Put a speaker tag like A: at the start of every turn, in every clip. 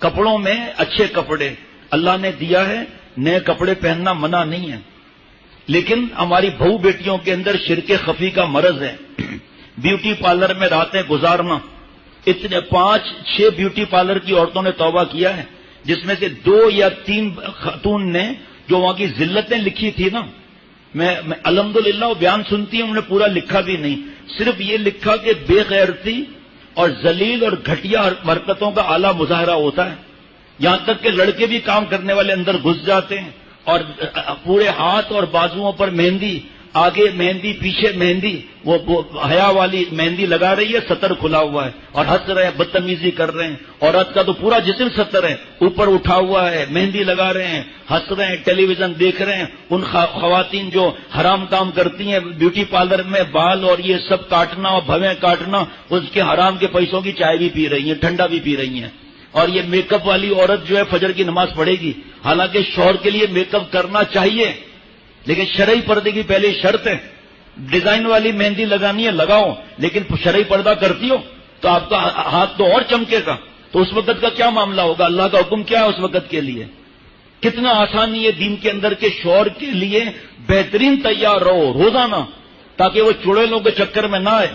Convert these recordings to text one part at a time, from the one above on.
A: کپڑوں میں اچھے کپڑے اللہ نے دیا ہے، نئے کپڑے پہننا منع نہیں ہے، لیکن ہماری بہو بیٹیوں کے اندر شرک خفی کا مرض ہے۔ بیوٹی پارلر میں راتیں گزارنا، اتنے 5-6 بیوٹی پارلر کی عورتوں نے توبہ کیا ہے، جس میں سے 2 یا 3 خاتون نے جو وہاں کی ذلتیں لکھی تھی نا، میں الحمدللہ وہ بیان سنتی ہوں، انہوں نے پورا لکھا بھی نہیں، صرف یہ لکھا کہ بے غیرتی اور ذلیل اور گھٹیا حرکتوں کا اعلیٰ مظاہرہ ہوتا ہے، یہاں تک کہ لڑکے بھی کام کرنے والے اندر گھس جاتے ہیں اور پورے ہاتھ اور بازوؤں پر مہندی، آگے مہندی پیچھے مہندی، وہ حیا والی مہندی لگا رہی ہے، سطر کھلا ہوا ہے اور ہنس رہے ہیں، بدتمیزی کر رہے ہیں، عورت کا تو پورا جسم سطر ہے، اوپر اٹھا ہوا ہے، مہندی لگا رہے ہیں، ہنس رہے ہیں، ٹیلی ویژن دیکھ رہے ہیں۔ ان خواتین جو حرام کام کرتی ہیں بیوٹی پارلر میں، بال اور یہ سب کاٹنا اور بھویں کاٹنا، اس کے حرام کے پیسوں کی چائے بھی پی رہی ہیں، ٹھنڈا بھی پی رہی ہیں۔ اور یہ میک اپ والی عورت جو ہے فجر کی نماز پڑھے گی، حالانکہ شوہر کے لیے میک اپ کرنا چاہیے، لیکن شرعی پردے کی پہلے شرط ہے۔ ڈیزائن والی مہندی لگانی ہے لگاؤ، لیکن شرعی پردہ کرتی ہو تو آپ کا ہاتھ تو اور چمکے گا، تو اس وقت کا کیا معاملہ ہوگا؟ اللہ کا حکم کیا ہے اس وقت کے لیے؟ کتنا آسانی ہے دین کے اندر کے شوہر کے لیے بہترین تیار رہو روزانہ، تاکہ وہ چڑیلوں کے چکر میں نہ آئے۔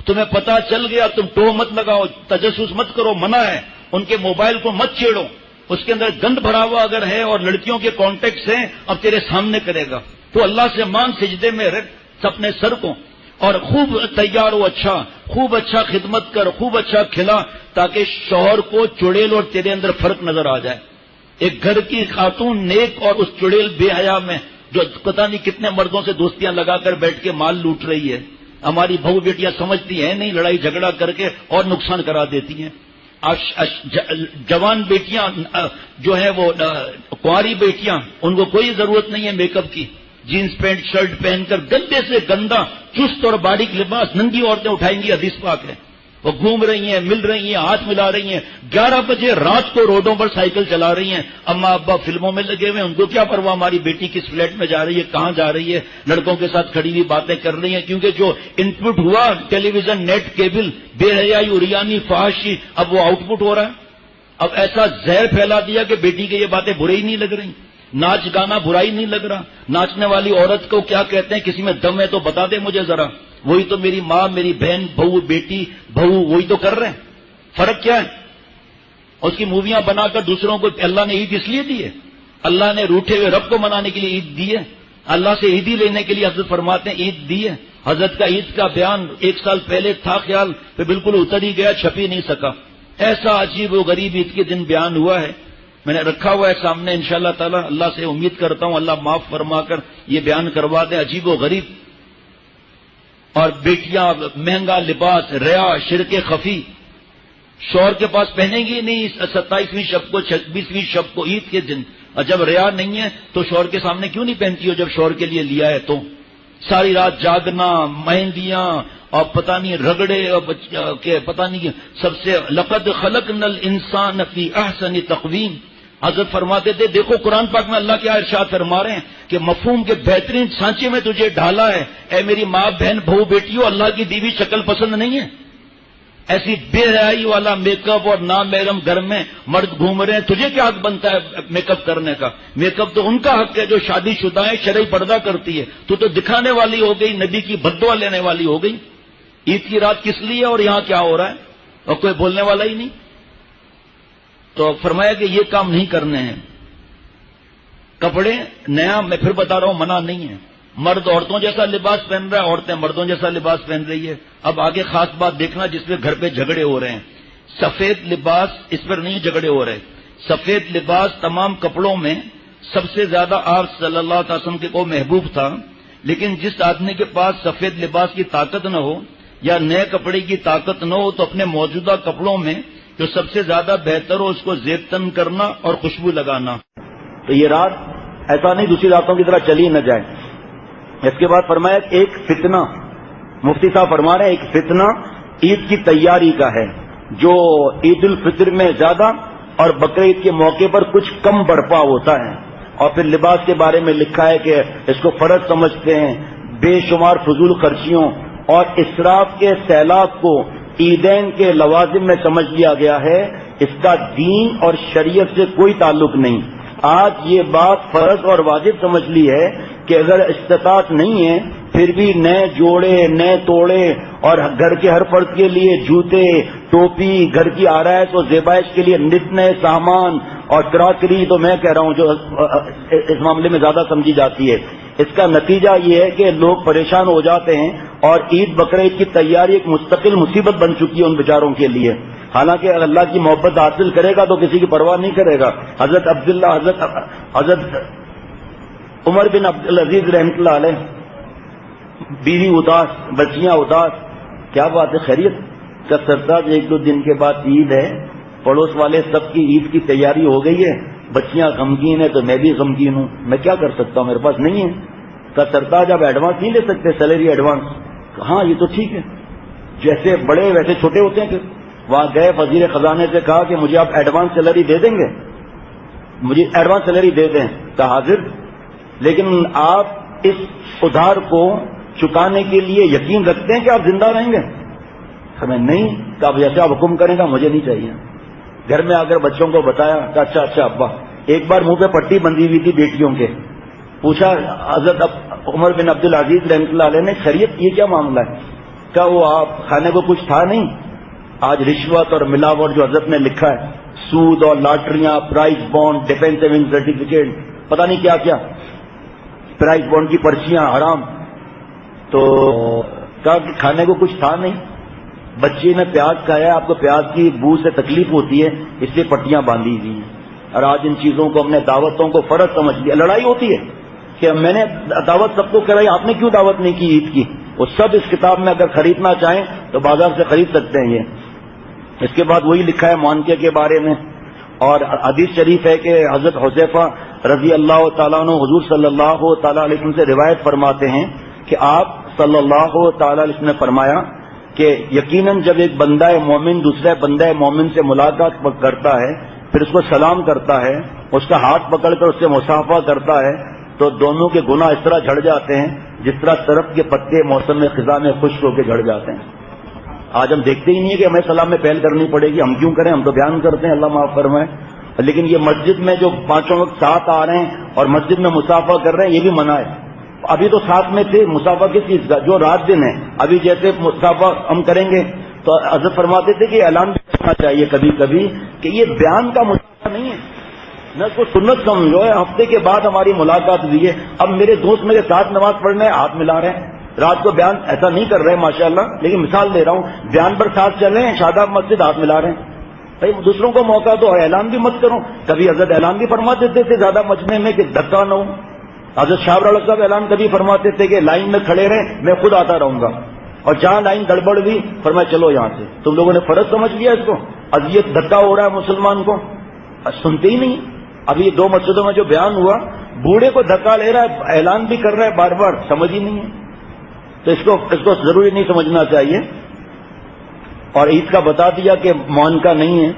A: تمہیں پتا چل گیا تم ٹو مت لگاؤ، تجسس مت کرو، منع ہے۔ ان کے موبائل کو مت چھیڑو، اس کے اندر گند بھرا ہوا اگر ہے اور لڑکیوں کے کانٹیکٹس ہیں، اب تیرے سامنے کرے گا تو اللہ سے مانگ، سجدے میں رکھ اپنے سر کو، اور خوب تیار ہو، اچھا خوب اچھا خدمت کر، خوب اچھا کھلا، تاکہ شوہر کو چڑیل اور تیرے اندر فرق نظر آ جائے۔ ایک گھر کی خاتون نیک اور اس چڑیل بے حیا میں جو پتہ نہیں کتنے مردوں سے دوستیاں لگا کر بیٹھ کے مال لوٹ رہی ہے۔ ہماری بہو بیٹیاں سمجھتی ہیں نہیں، لڑائی جھگڑا کر کے اور نقصان کرا دیتی ہیں۔ جوان بیٹیاں جو ہے وہ کنواری بیٹیاں، ان کو کوئی ضرورت نہیں ہے میک اپ کی، جینز پینٹ شرٹ پہن کر گندے سے گندا چست اور باریک لباس ننگی عورتیں اٹھائیں گی، حدیث پاک ہے۔ وہ گھوم رہی ہیں، مل رہی ہیں، ہاتھ ملا رہی ہیں، 11 بجے رات کو روڈوں پر سائیکل چلا رہی ہیں۔ اماں ابا فلموں میں لگے ہوئے ہیں، ان کو کیا پرواہ ہماری بیٹی کس فلیٹ میں جا رہی ہے، کہاں جا رہی ہے، لڑکوں کے ساتھ کھڑی ہوئی باتیں کر رہی ہیں، کیونکہ جو ان پٹ ہوا ٹیلی ویژن، نیٹ، کیبل، بے حیائی، عریانی، فحاشی، اب وہ آؤٹ پٹ ہو رہا ہے۔ اب ایسا زہر پھیلا دیا کہ بیٹی کے یہ باتیں برے ہی نہیں لگ رہی، ناچ گانا برائی نہیں لگ رہا۔ ناچنے والی عورت کو کیا کہتے ہیں؟ کسی میں دم ہے تو بتا دے مجھے ذرا، وہی تو میری ماں، میری بہن، بہو، بیٹی، بہو وہی تو کر رہے ہیں۔ فرق کیا ہے؟ اس کی موویاں بنا کر دوسروں کو اللہ نے عید اس لیے دی ہے، اللہ نے روٹھے ہوئے رب کو منانے کے لیے عید دی ہے، اللہ سے عیدی لینے کے لیے حضرت فرماتے ہیں عید دی ہے۔ حضرت کا عید کا بیان 1 سال پہلے تھا خیال پہ، بالکل اتر ہی گیا، چھپ ہی نہیں سکا۔ ایسا عجیب و غریب عید کے دن بیان ہوا ہے، میں نے رکھا ہوا ہے سامنے، انشاءاللہ تعالی اللہ سے امید کرتا ہوں اللہ معاف فرما کر یہ بیان کروا دے۔ عجیب و غریب، اور بیٹیاں مہنگا لباس، ریا، شرک خفی، شوہر کے پاس پہنیں گی نہیں 27ویں شب کو، 26ویں شب کو، عید کے دن۔ اور جب ریا نہیں ہے تو شوہر کے سامنے کیوں نہیں پہنتی ہو؟ جب شوہر کے لیے لیا ہے تو ساری رات جاگنا، مہندیاں اور پتہ نہیں رگڑے کہ پتہ نہیں سب سے لقد خلقنا الانسان فی احسن تقویم۔ حضرت فرماتے تھے دیکھو قرآن پاک میں اللہ کیا ارشاد فرما رہے ہیں کہ مفہوم کے بہترین سانچے میں تجھے ڈھالا ہے، اے میری ماں بہن بہو بیٹیوں، اللہ کی دیوی شکل پسند نہیں ہے؟ ایسی بے حیائی والا میک اپ اور نامحرم گھر میں مرد گھوم رہے ہیں، تجھے کیا حق بنتا ہے میک اپ کرنے کا؟ میک اپ تو ان کا حق ہے جو شادی شدہ ہے، شرعی پردہ کرتی ہے، تو دکھانے والی ہو گئی، نبی کی بددعا لینے والی ہو گئی۔ عید کی رات کس لیے اور یہاں کیا ہو رہا ہے اور کوئی بولنے والا ہی نہیں۔ تو فرمایا کہ یہ کام نہیں کرنے ہیں۔ کپڑے نیا، میں پھر بتا رہا ہوں منع نہیں ہے، مرد عورتوں جیسا لباس پہن رہا ہے، عورتیں مردوں جیسا لباس پہن رہی ہے۔ اب آگے خاص بات دیکھنا جس پہ گھر پہ جھگڑے ہو رہے ہیں، سفید لباس، اس پر نہیں جھگڑے ہو رہے۔ سفید لباس تمام کپڑوں میں سب سے زیادہ آپ صلی اللہ علیہ وسلم کے کو محبوب تھا، لیکن جس آدمی کے پاس سفید لباس کی طاقت نہ ہو یا نئے کپڑے کی طاقت نہ ہو تو اپنے موجودہ کپڑوں میں جو سب سے زیادہ بہتر ہو اس کو زیب تن کرنا اور خوشبو لگانا۔ تو یہ رات ایسا نہیں دوسری راتوں کی طرح چلی نہ جائے۔ اس کے بعد فرمایا ایک فتنہ، مفتی صاحب فرما رہے ہیں ایک فتنہ عید کی تیاری کا ہے، جو عید الفطر میں زیادہ اور بقرعید کے موقع پر کچھ کم برپا ہوتا ہے۔ اور پھر لباس کے بارے میں لکھا ہے کہ اس کو فرض سمجھتے ہیں، بے شمار فضول خرچیوں اور اسراف کے سیلاب کو عیدین کے لوازم میں سمجھ لیا گیا ہے۔ اس کا دین اور شریعت سے کوئی تعلق نہیں. آج یہ بات فرض اور واجب سمجھ لی ہے کہ اگر استطاعت نہیں ہے پھر بھی نئے جوڑے نئے توڑے اور گھر کے ہر فرد کے لیے جوتے ٹوپی گھر کی آرائش اور زیبائش کے لیے نت نئے سامان اور کراکری. تو میں کہہ رہا ہوں جو اس معاملے میں زیادہ سمجھی جاتی ہے, اس کا نتیجہ یہ ہے کہ لوگ پریشان ہو جاتے ہیں اور عید بقرعید کی تیاری ایک مستقل مصیبت بن چکی ہے ان بیچاروں کے لیے. حالانکہ اگر اللہ کی محبت حاصل کرے گا تو کسی کی پرواہ نہیں کرے گا. حضرت عبداللہ حضرت عمر بن عبدالعزیز رحمۃ اللہ علیہ, بیوی اداس بچیاں اداس, کیا بات ہے خیریت کا سرتاج, ایک دو دن کے بعد عید ہے, پڑوس والے سب کی عید کی تیاری ہو گئی ہے, بچیاں غمگین ہیں تو میں بھی غمگین ہوں, میں کیا کر سکتا ہوں, میرے پاس نہیں ہے. کا سرتاج آپ ایڈوانس نہیں لے سکتے, سیلری ایڈوانس؟ ہاں یہ تو ٹھیک ہے, جیسے بڑے ویسے چھوٹے ہوتے ہیں. کہ وہاں گئے وزیر خزانے سے کہا کہ مجھے آپ ایڈوانس سیلری دے دیں گے, مجھے ایڈوانس سیلری دے دیں. کہا حاضر, لیکن آپ اس ادھار کو چکانے کے لیے یقین رکھتے ہیں کہ آپ زندہ رہیں گے؟ ہمیں نہیں. کہ آپ جیسے آپ حکم کریں گا مجھے نہیں چاہیے. گھر میں آ کر بچوں کو بتایا کہ اچھا ابا. ایک بار منہ پہ پٹی بندھی ہوئی تھی بیٹیوں کے, پوچھا حضرت عمر بن عبدالعزیز رحمۃ اللہ علیہ نے, خیریت یہ کیا معاملہ ہے؟ کیا وہ آپ کھانے کو کچھ تھا نہیں؟ آج رشوت اور ملاوٹ جو حضرت نے لکھا ہے, سود اور لاٹریاں, prize bond, defence saving certificate, پتہ نہیں کیا کیا, پرائز بانڈ کی پرچیاں حرام. تو کہا کہ کھانے کو کچھ تھا نہیں, بچے نے پیاز کھایا, آپ کو پیاز کی بو سے تکلیف ہوتی ہے اس لیے پٹیاں باندھی ہوئی ہیں. اور آج ان چیزوں کو ہم نے دعوتوں کو فرض سمجھ لیا. لڑائی ہوتی ہے کہ میں نے دعوت سب کو کرائی, آپ نے کیوں دعوت نہیں کی عید کی؟ وہ سب اس کتاب میں اگر خریدنا چاہیں تو بازار سے خرید سکتے ہیں. یہ اس کے بعد وہی لکھا ہے معانقے کے بارے میں. اور حدیث شریف ہے کہ حضرت حذیفہ رضی اللہ تعالیٰ عنہ حضور صلی اللہ تعالیٰ علیہ وسلم سے روایت فرماتے ہیں کہ آپ صلی اللہ تعالیٰ علیہ وسلم نے فرمایا کہ یقیناً جب ایک بندہ مومن دوسرے بندہ مومن سے ملاقات کرتا ہے, پھر اس کو سلام کرتا ہے, اس کا ہاتھ پکڑ کر اس سے مصافحہ کرتا ہے, تو دونوں کے گناہ اس طرح جھڑ جاتے ہیں جس طرح طرف کے پتے موسم خزاں میں خشک ہو کے جھڑ جاتے ہیں. آج ہم دیکھتے ہی نہیں ہے کہ ہمیں سلام میں پہل کرنی پڑے گی. ہم کیوں کریں, ہم تو بیان کرتے ہیں اللہ معاف فرمائے. لیکن یہ مسجد میں جو پانچوں وقت ساتھ آ رہے ہیں اور مسجد میں مصافحہ کر رہے ہیں, یہ بھی منع ہے. ابھی تو ساتھ میں تھے, مصافحہ کس چیز کا, جو رات دن ہے. ابھی جیسے مصافحہ ہم کریں گے تو حضرت فرماتے تھے کہ اعلان بھی کرنا چاہیے کبھی کبھی کہ یہ بیان کا مصافحہ نہیں ہے, نہ اس کو سنت سمجھو ہے. ہفتے کے بعد ہماری ملاقات ہوئی ہے, اب میرے دوست میرے ساتھ نماز پڑھنے ہاتھ ملا رہے ہیں, رات کو بیان ایسا نہیں کر رہے ماشاءاللہ, لیکن مثال دے رہا ہوں, بیان پر ساتھ چل رہے ہیں, شاداب مسجد ہاتھ ملا رہے ہیں. بھائی دوسروں کو موقع دو, اعلان بھی مت کرو. کبھی حضرت اعلان بھی فرما دیتے تھے زیادہ مجمع میں کہ دھکا نہ ہو. حضرت شاہ رضی صاحب اعلان کبھی فرماتے تھے کہ لائن میں کھڑے رہیں, میں خود آتا رہوں گا, اور جہاں لائن گڑبڑ ہوئی فرمایا چلو یہاں سے. تم لوگوں نے فرض سمجھ لیا اس کو, اذیت دھکا ہو رہا ہے مسلمان کو, سنتے ہی نہیں. ابھی 2 مسجدوں میں جو بیان ہوا, بوڑھے کو دھکا لے رہا ہے, اعلان بھی کر رہا ہے بار بار, سمجھ ہی نہیں ہے. تو اس کو ضروری نہیں سمجھنا چاہیے. اور عید کا بتا دیا کہ معانقہ نہیں ہے.